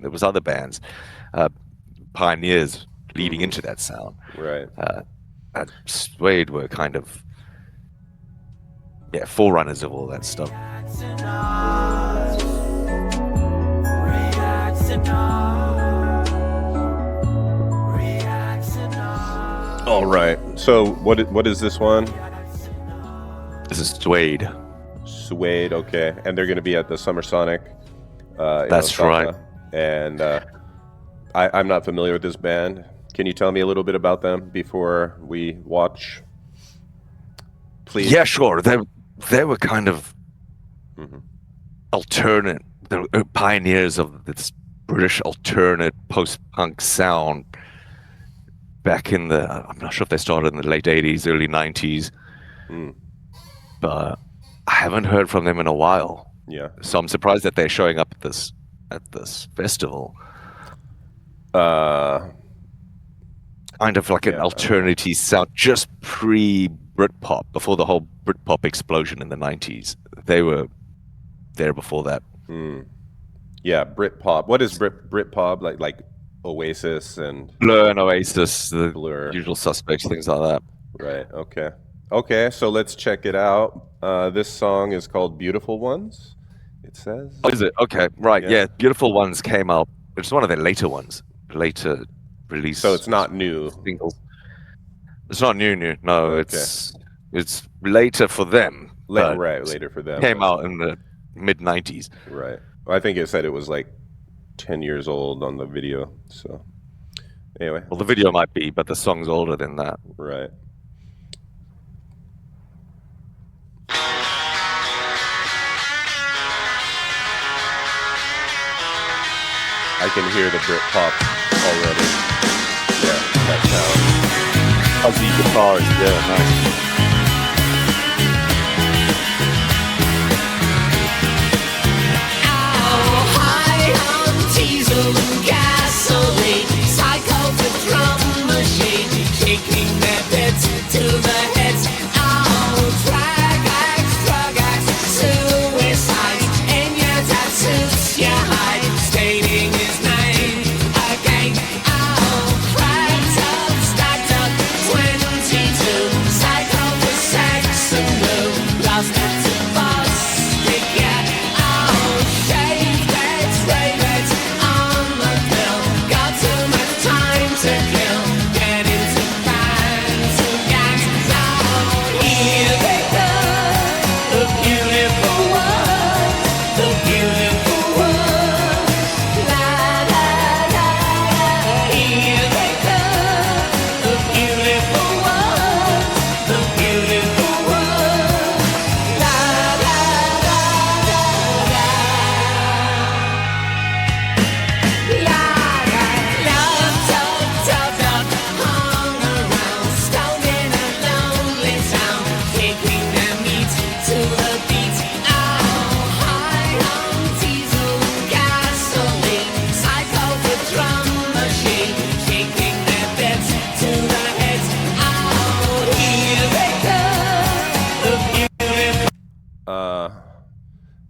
There was other bands, pioneers leading into that sound. Right. Suede were kind of forerunners of all that stuff. All right. So what is this one? This is Suede. Suede. Okay, and they're going to be at the Summer Sonic. That's Osaka. right. And I'm not familiar with this band. Can you tell me a little bit about them before we watch? Please. Yeah, sure. They were kind of alternate. They were pioneers of this British alternate post-punk sound back in the, I'm not sure if they started in the late 80s, early 90s. But I haven't heard from them in a while. Yeah. So I'm surprised that they're showing up at this festival. Uh, Kind of like an alternative sound, just pre-Britpop, before the whole Britpop explosion in the 90s. They were there before that. Yeah, Britpop. What is Britpop like? Oasis and Blur and Oasis, the Blur. usual suspects, things like that. Right. Okay. So let's check it out. This song is called "Beautiful Ones." It says. Oh, is it? Okay, right. Yeah. Yeah, Beautiful Ones came out. It's one of their later ones, later release. So it's not new. Singles. It's not new. No, Okay. it's later for them. but Right. Later for them. Came out in the mid 90s. Right. Well, I think it said it was like 10 years old on the video. So anyway. Well, the video might be, but the song's older than that. Right. I can hear the Britpop already. Yeah, that sound. Fuzzy guitars, yeah, nice.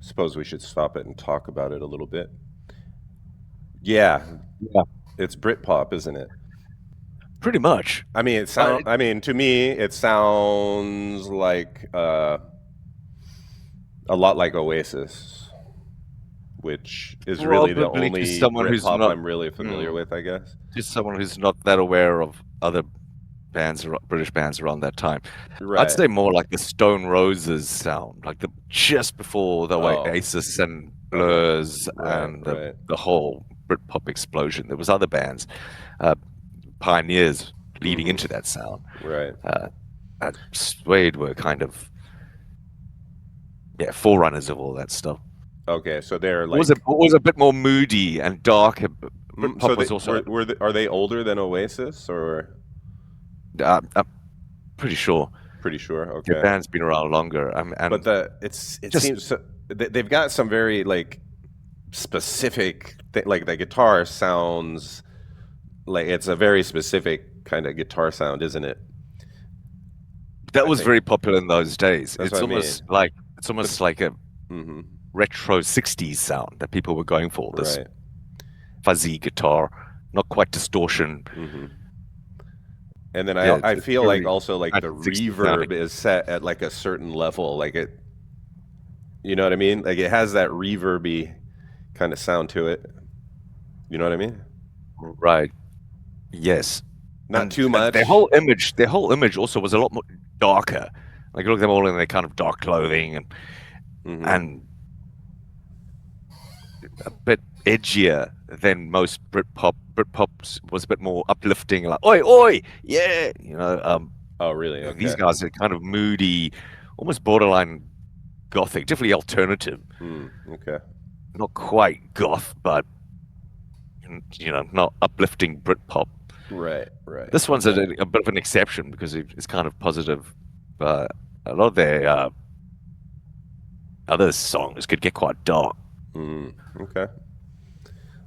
Suppose we should stop it and talk about it a little bit. Yeah. It's Britpop, isn't it? Pretty much. I mean, to me, it sounds like a lot like Oasis, which is really the Probably only to someone who's Britpop not- I'm really familiar with, I guess. Just someone who's not that aware of other bands, British bands around that time. Right. I'd say more like the Stone Roses sound, like just before the Oasis and Blurs and the whole Britpop explosion. There was other bands, pioneers leading into that sound. Right. Suede were kind of forerunners of all that stuff. Okay, so they're like. It was a bit more moody and darker. Britpop So was also. are they older than Oasis or? I'm pretty sure. Pretty sure. Okay. The band's been around longer. But it seems so, they've got some very like specific like the guitar sounds like it's a very specific kind of guitar sound, isn't it? That was very popular in those days. That's It's what I almost like a retro 60s sound that people were going for. This Right. fuzzy guitar, not quite distortion. Mm-hmm. And then Yeah, I it's feel like very also like the 1960s reverb sounding. is set at like a certain level, like it, you know what I mean? Like it has that reverby kind of sound to it. You know what I mean? Right. Yes. Not too much. Their whole image also was a lot more darker. Like you look at them all in their kind of dark clothing and Mm-hmm. and a bit edgier than most Britpop. Britpop was a bit more uplifting, like "Oi, oi, yeah," Oh, really? These Okay. guys are kind of moody, almost borderline gothic, definitely alternative. Okay. Not quite goth, but not uplifting Britpop. Right. Right. This one's Okay. a bit of an exception because it's kind of positive. But a lot of their other songs could get quite dark. Okay.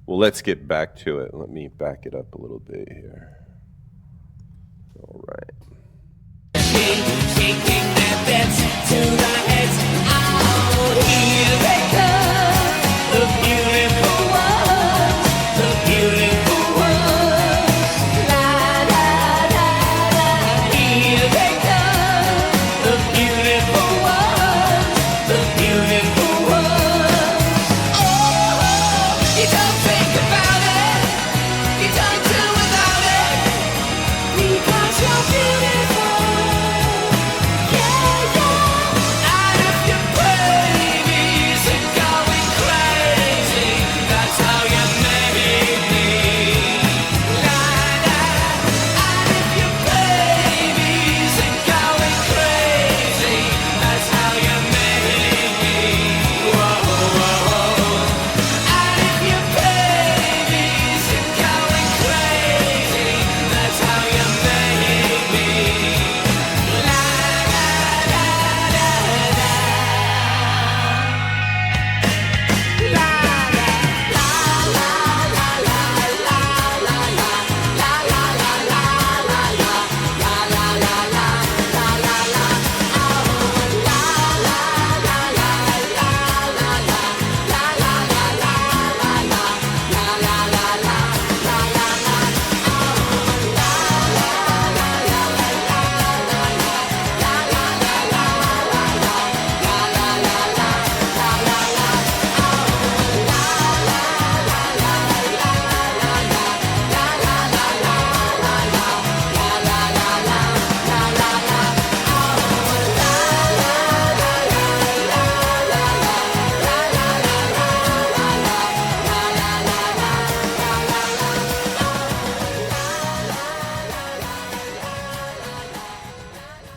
Well, let's get back to it. Let me back it up a little bit here. All right. Shaking their beds to the heads. Oh, here they come, the beautiful ones, the beautiful ones. La la la la. Here they come, the beautiful ones, the beautiful ones. Oh, you don't think about it, you don't do without it, because you're beautiful.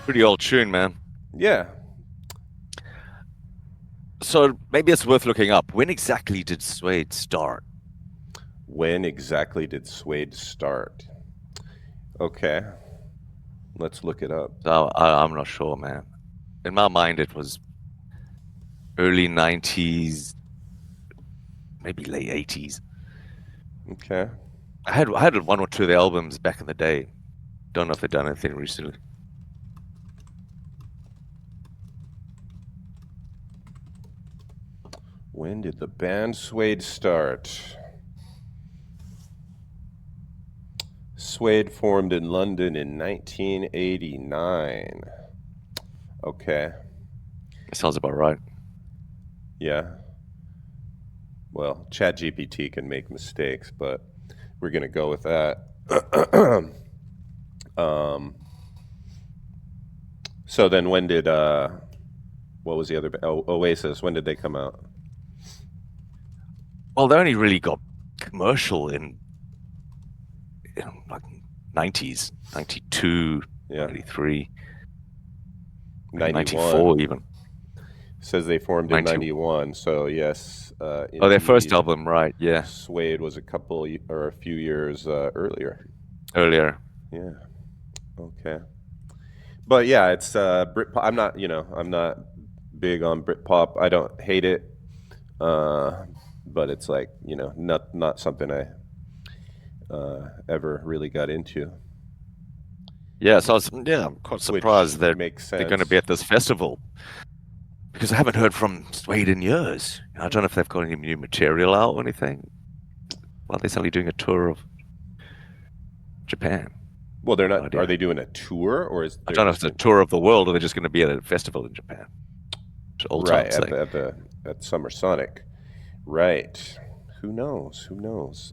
Pretty old tune, man. Yeah. So maybe it's worth looking up. When exactly did Suede start? When exactly did Suede start? Okay. Let's look it up. So I'm not sure, man. In my mind, it was early 90s, maybe late 80s. Okay. I had one or two of the albums back in the day. Don't know if they've done anything recently. When did the band Suede start? Suede formed in London in 1989. Okay. That sounds about right. Yeah. Well, ChatGPT can make mistakes, but we're going to go with that. So then when did what was the other Oasis, when did they come out? Well, they only really got commercial in like 90s, 92, Yeah. 93, 91. 94 even. Says they formed in 90. 91. So yes. Oh, their first indeed, album, right? Yeah, Suede was a few years earlier. earlier. Yeah. Okay. But yeah, it's Britpop. I'm not big on Britpop. I don't hate it, but it's like not something I ever really got into. Yeah, so I'm quite surprised that makes they're going to sense. be at this festival because I haven't heard from Suede in years. I don't know if they've got any new material out or anything. Well, they're suddenly doing a tour of Japan. Well, they're No not. idea. Are they doing a tour, or is I don't know if it's a tour of the world or they're just going to be at a festival in Japan. It's Old right Town at thing. at Summer Sonic? Right. Who knows? Who knows?